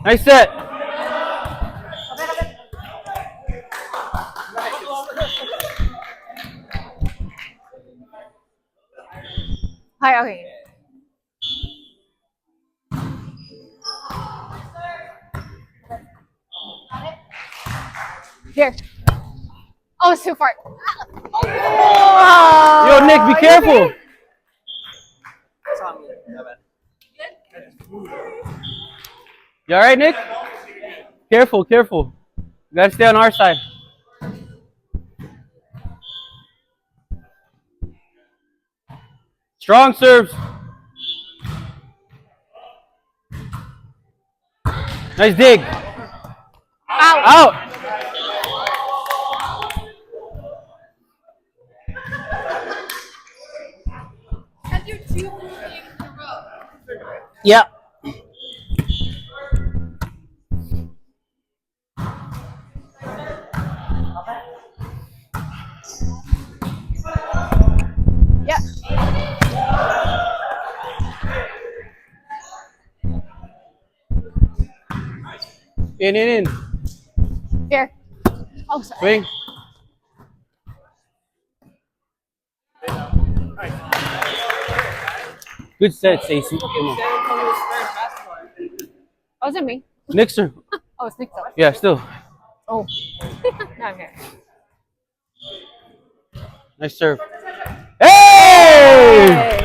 Nice set. Hi, okay. Here. Oh, it's too far. Oh, Yo, Nick, be careful. You all right, Nick? Careful, careful. You gotta stay on our side. Strong serves. Nice dig. Out. Out. Yeah. Yeah. In. Here. Oh, sorry. Swing. Good set, Stacey. Come on. Oh, is it me? Nick serve. Oh, it's Nick though. Yeah, still. Oh. No, I'm here. Nice serve. Hey!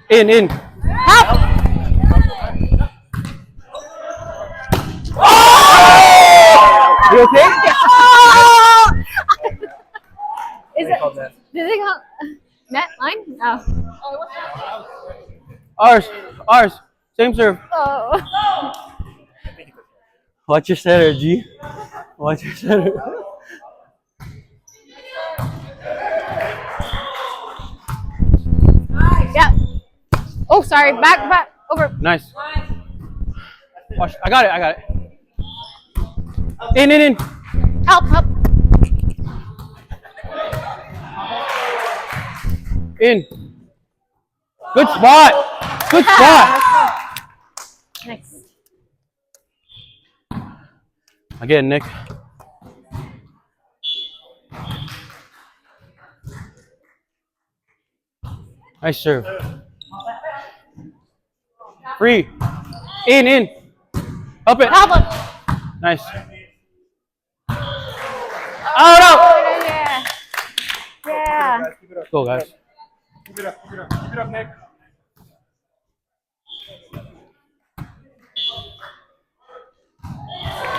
Hey. In. Help! You okay? Is it? Did they go net line? No. Ours. Same serve. Oh. Watch your setter, G. Watch your setter. Yeah. Oh, sorry. Back. Over. Nice. Watch. I got it. In. Help. In. Good spot. Good spot. Nice. Again, Nick. Nice serve. Free. In. Up it. Help him. Nice. Oh, Out. Yeah. Let's go, guys. Keep it up, Nick.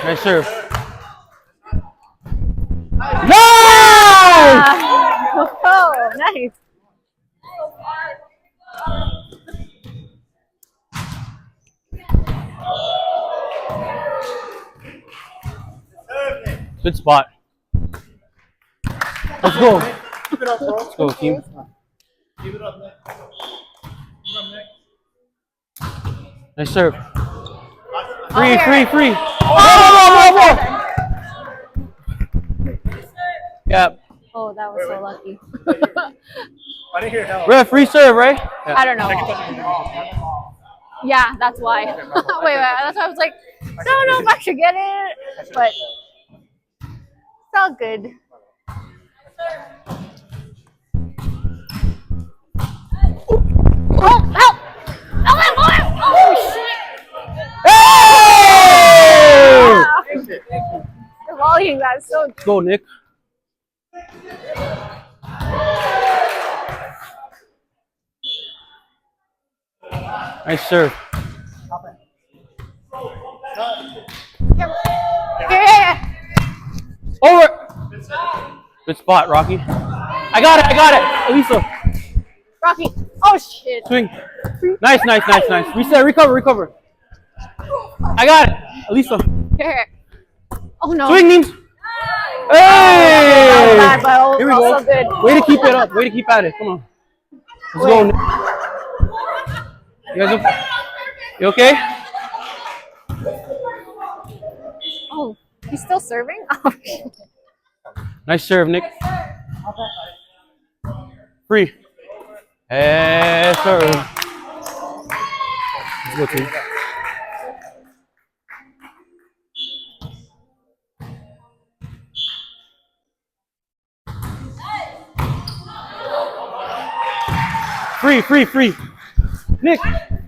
Nice serve. Nice! Oh, nice. Good spot. Let's go. Keep it up, bro. Let's go, team. Keep it up, Nick. Keep it up, Nick. Nice serve. Free. Free. Oh, Yeah. oh, that was so lucky. I didn't hear hell. Ref, free serve, right? Yeah. I don't know. Yeah, that's why. Wait, that's why I was like, I don't know if I should get it, but it's all good. Oh, help! Oh, shit! Hey! The volume got so. Let's go, Nick. Nice serve. Yeah. Over. Good spot, Rocky. I got it. Alissa. Rocky. Oh, shit. Swing. Nice. Reset, recover. I got it. Alissa. Here. Oh, no. Swing, Neems. That was Hey! bad, but Here we also go. good. Way to keep it up. Way to keep at it. Come on. Let's go, Nick. You guys okay? You okay? Oh, he's still serving? Oh, shit. Nice serve, Nick. Free. Hey, serve. Let's go, team. Free. Nick.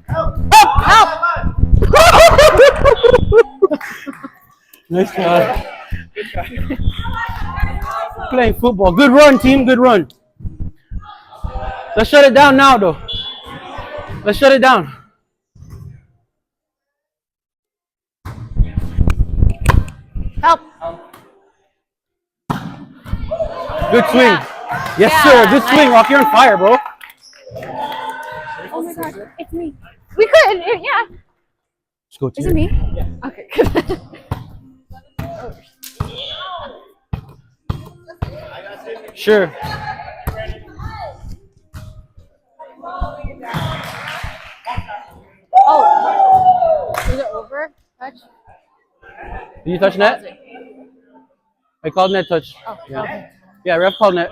Help! Nice try. Playing football. Good run, team. Good run. Let's shut it down now, though. Let's shut it down. Help. Good swing. Yeah. Yes, Yeah, sir. Good nice. swing. Rock, you're on fire, bro. Oh my god, it's me. We could, yeah. Let's go, Is team. it me? Yeah. Okay, good. Sure. Oh, is it over? Touch? Did you touch net? I called net touch. Oh, Yeah. okay. Yeah, ref called net.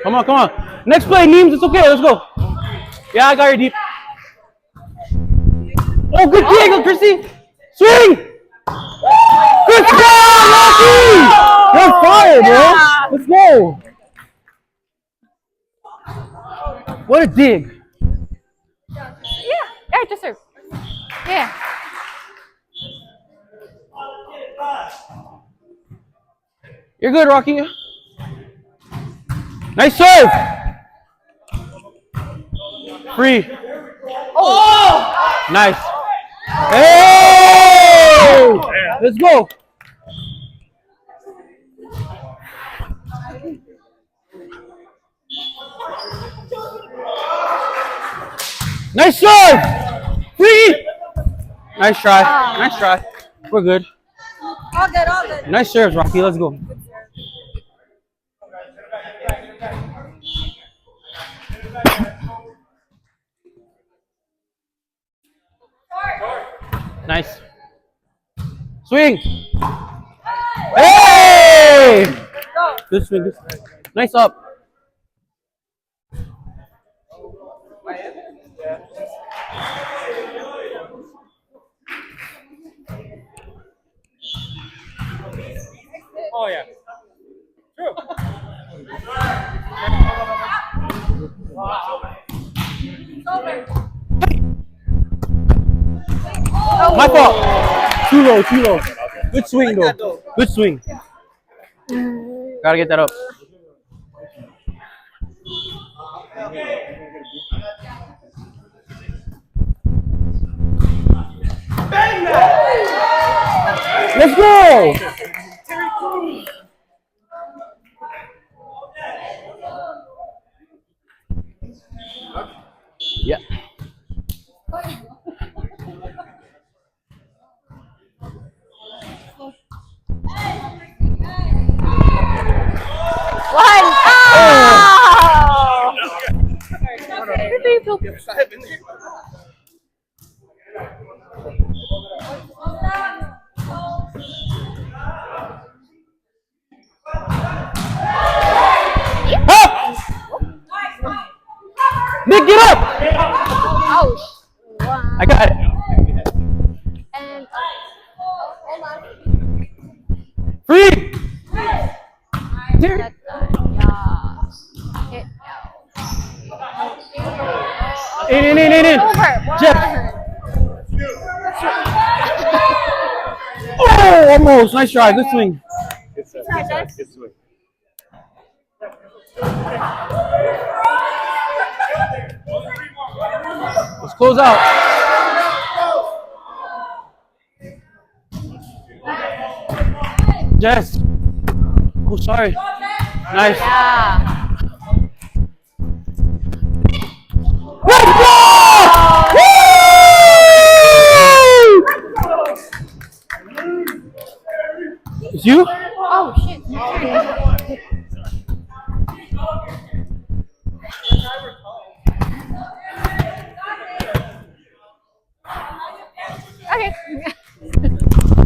Come on. Next play, Neems. It's okay. Let's go. Yeah, I got your deep. Oh, good kick, Chrissy. Swing. Good job, Rocky. You're on fire, bro. Let's go. What a dig. Yeah, just serve. Yeah. You're good, Rocky. Nice serve. Free. Oh! Nice. Hey! Let's go. Nice serve. Free. Nice try. Nice try. We're good. All good. Nice serves, Rocky. Let's go. Nice. Swing. Hey! Good swing. Nice up. Oh, yeah. True. My fault. Too low. Good swing, though. Good swing. Gotta get that up. Let's go. Yeah. One. Oh! Up! Nick, get up! Ouch. One. I got it. And hold on. Free! That, yeah. Hit. In. Over. Jeff. Oh, almost. Nice try. Good swing. Good swing. Let's close out. Jess. Oh, sorry. Nice. Yeah. Let's go! Woo! It's you? Oh shit. Okay.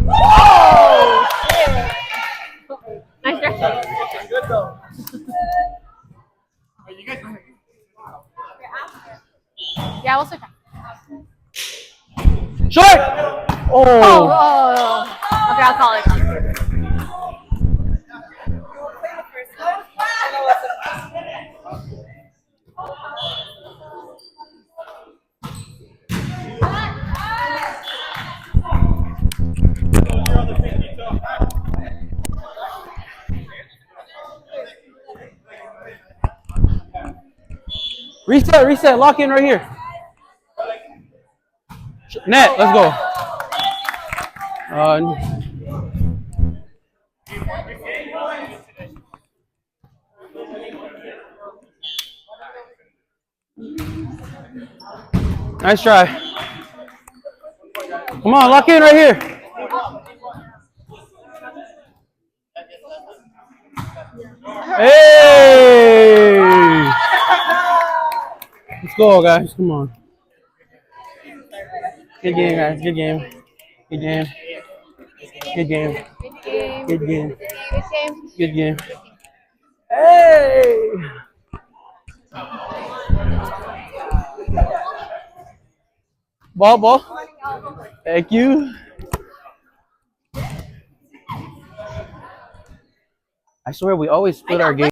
Oh shit. Yeah, we'll switch. Short! Oh, Oh! oh. Okay, I'll call it. Reset, reset. Lock in right here. Net, let's go. Nice try. Come on, lock in right here. Hey! Let's go, guys. Come on. Good game, guys. Good game. Good game. Good game. Good game. Good game. Hey! Ball, ball. Thank you. I swear we always split our game.